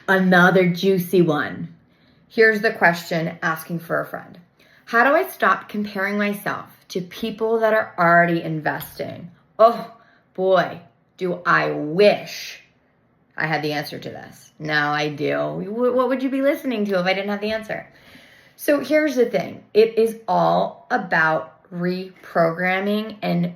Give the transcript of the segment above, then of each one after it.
Another juicy one. Here's the question asking for a friend. How do I stop comparing myself to people that are already investing? Oh boy, do I wish I had the answer to this. Now I do. What would you be listening to if I didn't have the answer? So here's the thing. It is all about reprogramming and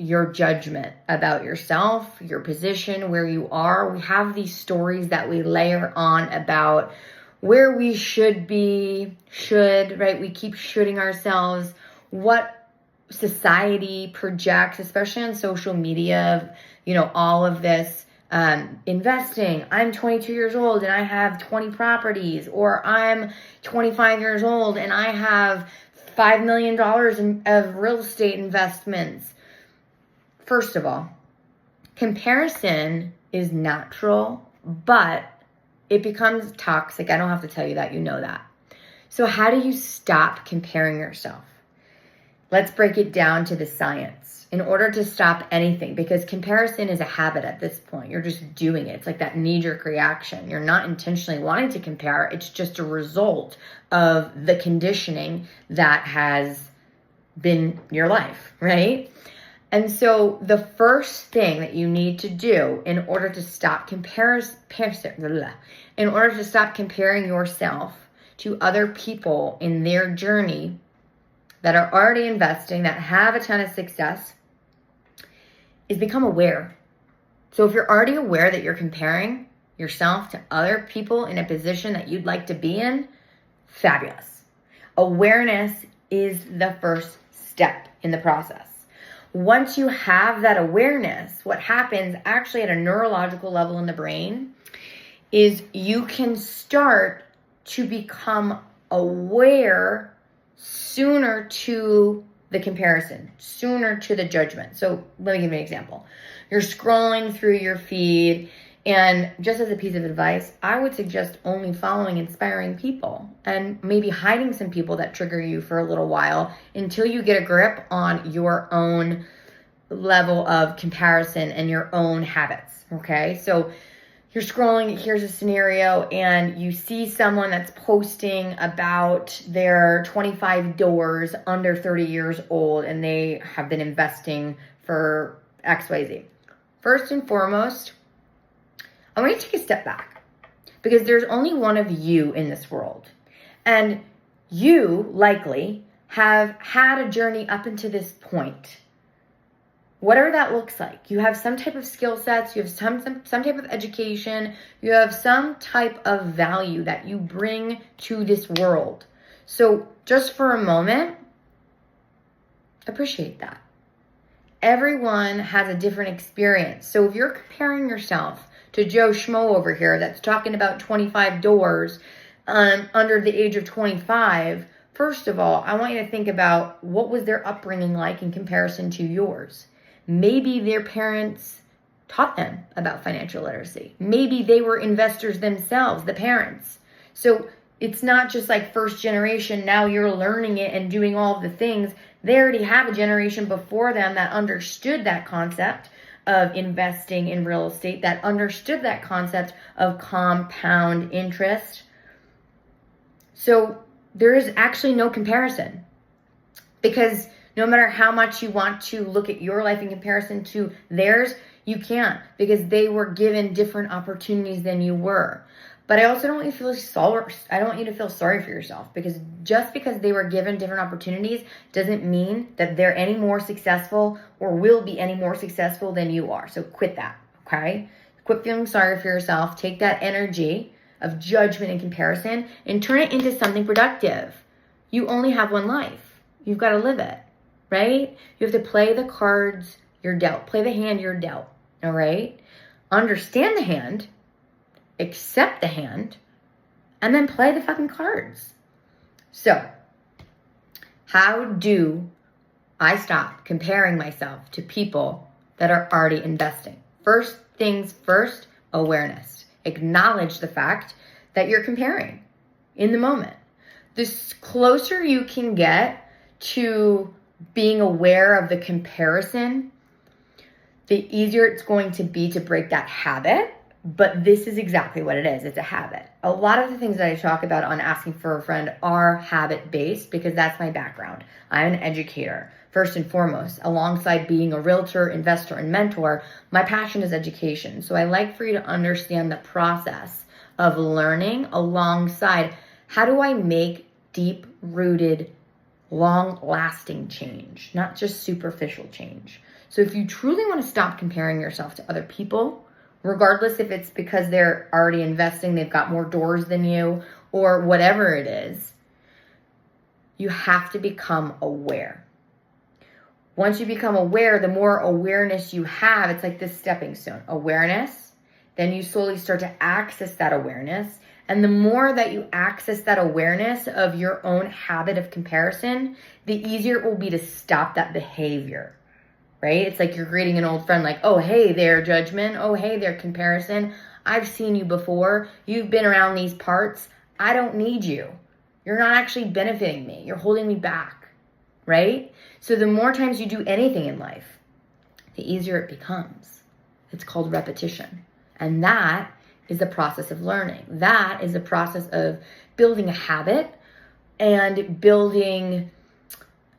your judgment about yourself, your position, where you are. We have these stories that we layer on about where we should be, right? We keep shooting ourselves. What society projects, especially on social media, all of this investing. I'm 22 years old and I have 20 properties, or I'm 25 years old and I have $5 million of real estate investments. First of all, comparison is natural, but it becomes toxic. I don't have to tell you that, you know that. So how do you stop comparing yourself? Let's break it down to the science. In order to stop anything, because comparison is a habit at this point. You're just doing it. It's like that knee-jerk reaction. You're not intentionally wanting to compare. It's just a result of the conditioning that has been your life, right? And so the first thing that you need to do in order to stop comparing yourself to other people in their journey that are already investing, that have a ton of success, is become aware. So if you're already aware that you're comparing yourself to other people in a position that you'd like to be in, fabulous. Awareness is the first step in the process. Once you have that awareness, what happens actually at a neurological level in the brain is you can start to become aware sooner to the comparison, sooner to the judgment. So let me give you an example. You're scrolling through your feed, and just as a piece of advice, I would suggest only following inspiring people and maybe hiding some people that trigger you for a little while until you get a grip on your own level of comparison and your own habits, okay? So you're scrolling, here's a scenario, and you see someone that's posting about their 25 doors under 30 years old, and they have been investing for XYZ. First and foremost, I want you to take a step back, because there's only one of you in this world. And you likely have had a journey up until this point. Whatever that looks like. You have some type of skill sets, you have some type of education, you have some type of value that you bring to this world. So just for a moment, appreciate that. Everyone has a different experience. So if you're comparing yourself to Joe Schmo over here that's talking about 25 doors under the age of 25, first of all, I want you to think about what was their upbringing like in comparison to yours. Maybe their parents taught them about financial literacy. Maybe they were investors themselves, the parents. So it's not just like first generation, now you're learning it and doing all the things. They already have a generation before them that understood that concept of investing in real estate, that understood that concept of compound interest. So there is actually no comparison, because no matter how much you want to look at your life in comparison to theirs, you can't, because they were given different opportunities than you were. But I also don't want you to feel sorry. I don't want you to feel sorry for yourself, because just because they were given different opportunities doesn't mean that they're any more successful or will be any more successful than you are. So quit that, okay? Quit feeling sorry for yourself. Take that energy of judgment and comparison and turn it into something productive. You only have one life. You've got to live it. Right? You have to play the cards you're dealt. Play the hand you're dealt. All right? Understand the hand, accept the hand, and then play the fucking cards. So, how do I stop comparing myself to people that are already investing? First things first, awareness. Acknowledge the fact that you're comparing in the moment. The closer you can get to being aware of the comparison, the easier it's going to be to break that habit, But this is exactly what it is. It's a habit. A lot of the things that I talk about on Asking for a Friend are habit-based because that's my background. I'm an educator, first and foremost. Alongside being a realtor, investor, and mentor, my passion is education. So I like for you to understand the process of learning alongside how do I make deep-rooted, long-lasting change, not just superficial change. So if you truly want to stop comparing yourself to other people, regardless if it's because they're already investing, they've got more doors than you, or whatever it is, you have to become aware. Once you become aware, the more awareness you have, it's like this stepping stone. Awareness, then you slowly start to access that awareness. And the more that you access that awareness of your own habit of comparison, the easier it will be to stop that behavior. Right? It's like you're greeting an old friend like, oh, hey there, judgment. Oh, hey there, comparison. I've seen you before. You've been around these parts. I don't need you. You're not actually benefiting me. You're holding me back. Right? So the more times you do anything in life, the easier it becomes. It's called repetition. And that is the process of learning. That is the process of building a habit and building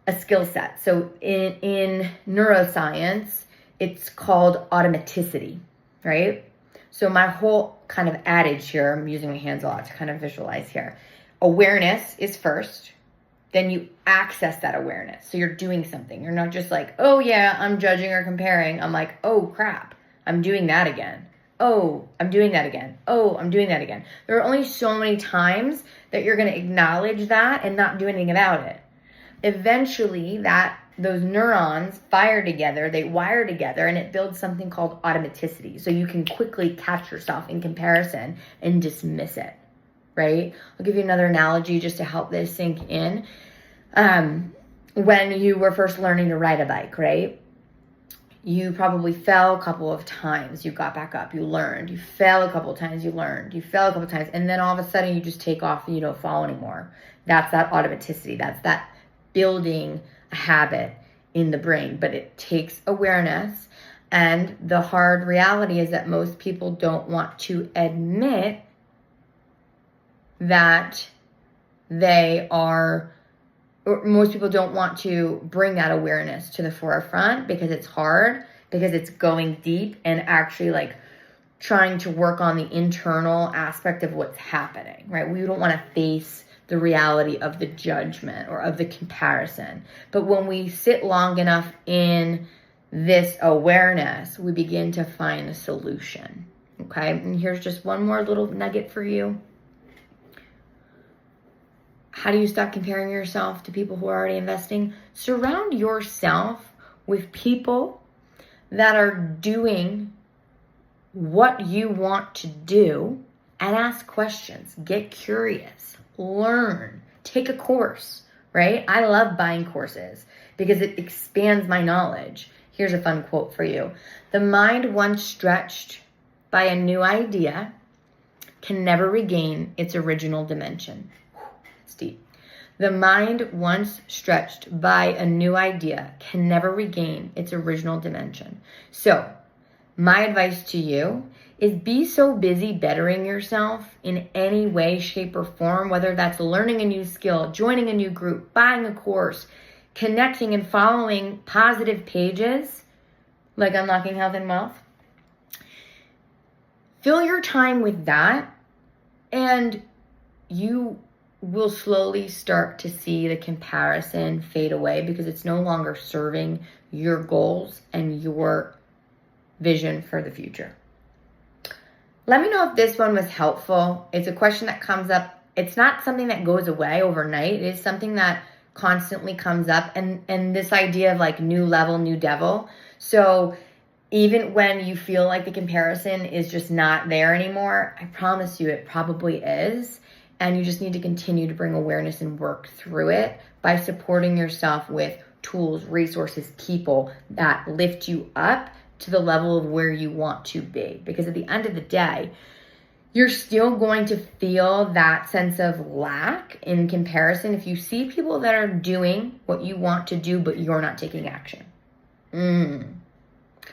a skill set. So in neuroscience, it's called automaticity, right? So my whole kind of adage here, I'm using my hands a lot to kind of visualize here. Awareness is first, then you access that awareness. So you're doing something. You're not just like, oh yeah, I'm judging or comparing. I'm like, oh crap, I'm doing that again. Oh, I'm doing that again. Oh, I'm doing that again. There are only so many times that you're going to acknowledge that and not do anything about it. Eventually, those neurons fire together, they wire together, and it builds something called automaticity. So you can quickly catch yourself in comparison and dismiss it, right? I'll give you another analogy just to help this sink in. When you were first learning to ride a bike, right? You probably fell a couple of times. You got back up. You learned. You fell a couple of times. You learned. You fell a couple of times. And then all of a sudden, you just take off and you don't fall anymore. That's that automaticity. That's that building a habit in the brain. But it takes awareness. And the hard reality is that most people don't want to admit that they are, or most people don't want to bring that awareness to the forefront because it's hard, because it's going deep and actually like trying to work on the internal aspect of what's happening, right? We don't want to face the reality of the judgment or of the comparison. But when we sit long enough in this awareness, we begin to find a solution, okay? And here's just one more little nugget for you. How do you stop comparing yourself to people who are already investing? Surround yourself with people that are doing what you want to do and ask questions. Get curious. Learn. Take a course, right? I love buying courses because it expands my knowledge. Here's a fun quote for you. The mind once stretched by a new idea can never regain its original dimension. Deep. The mind once stretched by a new idea can never regain its original dimension. So, my advice to you is be so busy bettering yourself in any way, shape, or form, whether that's learning a new skill, joining a new group, buying a course, connecting and following positive pages like Unlocking Health and Wealth. Fill your time with that, and you will slowly start to see the comparison fade away because it's no longer serving your goals and your vision for the future. Let me know if this one was helpful. It's a question that comes up. It's not something that goes away overnight. It is something that constantly comes up, and this idea of like new level, new devil. So even when you feel like the comparison is just not there anymore, I promise you it probably is. And you just need to continue to bring awareness and work through it by supporting yourself with tools, resources, people that lift you up to the level of where you want to be. Because at the end of the day, you're still going to feel that sense of lack in comparison if you see people that are doing what you want to do, but you're not taking action.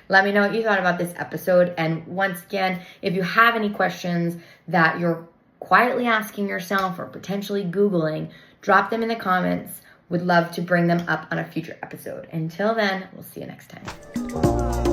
Let me know what you thought about this episode. And once again, if you have any questions that you're quietly asking yourself or potentially Googling, drop them in the comments. Would love to bring them up on a future episode. Until then, we'll see you next time.